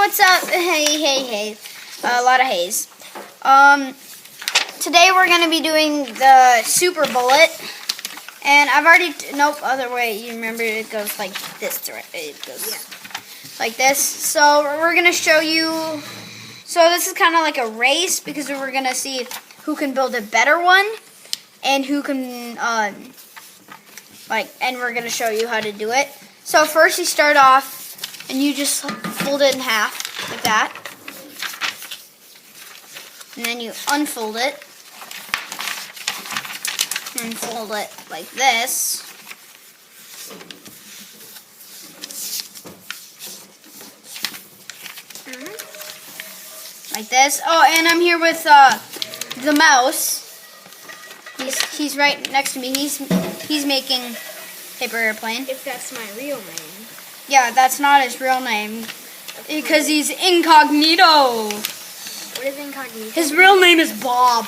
what's up? Hey. A lot of haze. Today we're going to be doing the super bullet. And I've already, nope, other way. You remember it goes like this, right? It goes like this. So we're going to show you, so this is kind of like a race because we're going to see who can build a better one and who can, and we're going to show you how to do it. So first you start off and you just fold it in half like that. And then you unfold it and fold it like this. Like this. Oh, and I'm here with the mouse. He's right next to me. He's making paper airplane. If that's my real name. Yeah, that's not his real name because he's incognito. What is incognito? His real name is Bob.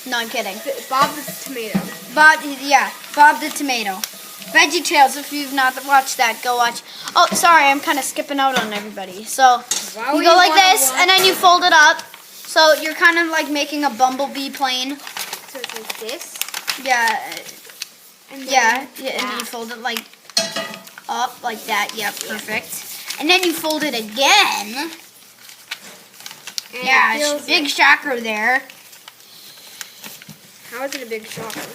No, I'm kidding. Bob the tomato. Bob the tomato. Veggie Tales, if you've not watched that, go watch. Oh, sorry, I'm kind of skipping out on everybody. So, you go like this, and then you fold it up. So, you're kind of like making a bumblebee plane. So it's like this? Yeah. And And then you fold it like up, like that. Yep, perfect. And then you fold it again. And Yeah, big shocker there. How is it a big shocker?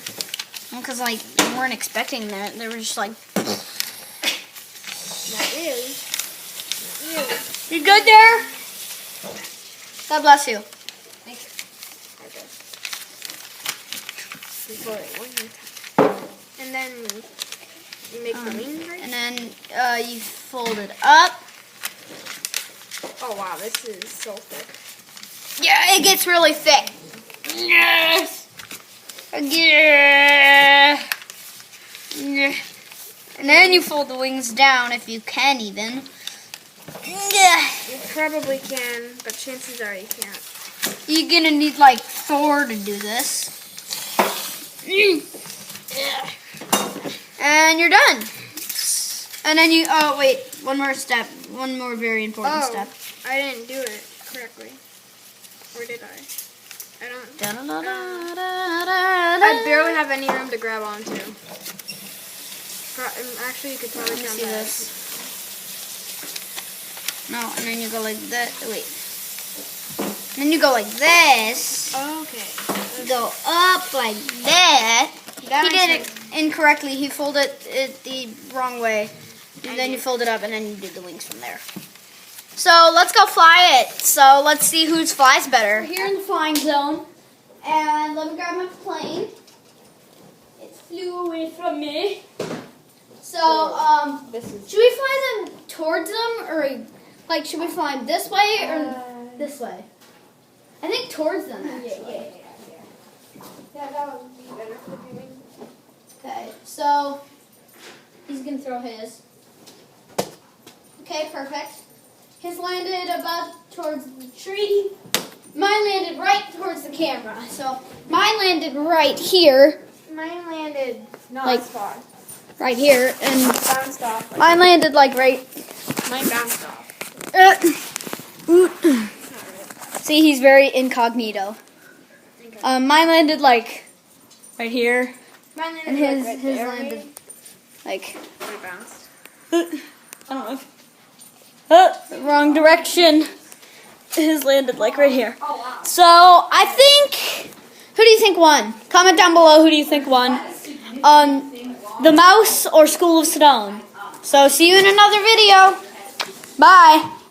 Because, you weren't expecting that. They were just like... Not really. Not really. You good there? God bless you. Thank you. Okay. You fold it one more time. And then you make the wings, right? And then you fold it up. Oh, wow, this is so thick. Yeah, it gets really thick. Yes. Yeah. And then you fold the wings down if you can even. Yeah. You probably can, but chances are you can't. You're gonna need like Thor to do this. And you're done. And then you, oh wait, one more very important step. I didn't do it correctly. Or did I? I don't. I barely have any room to grab onto. Actually, you could probably count See that. this? No, and then you go like that. Wait. And then you go like this. Okay. You go up like that. That He did makes it incorrectly. He folded it the wrong way. And then you fold it up, and then you do the wings from there. So let's go fly it. So let's see whose flies better. We're here in the flying zone. And let me grab my plane. It flew away from me. So, should we fly them towards them, or should we fly them this way or this way? I think towards them, actually. Yeah, that would be better for viewing. Okay, so he's gonna throw his. Okay, perfect. His landed about towards the tree. Mine landed right towards the camera. So mine landed right here. Mine landed far. Right here, and bounced off. mine landed right. Mine bounced off. See, he's very incognito. Mine landed right here, Mine landed and his right there. landed It bounced. I don't know. Wrong direction. His landed right here. Oh wow. So I think, who do you think won? Comment down below. Who do you think won? The mouse or School of Stone? So see you in another video. Bye.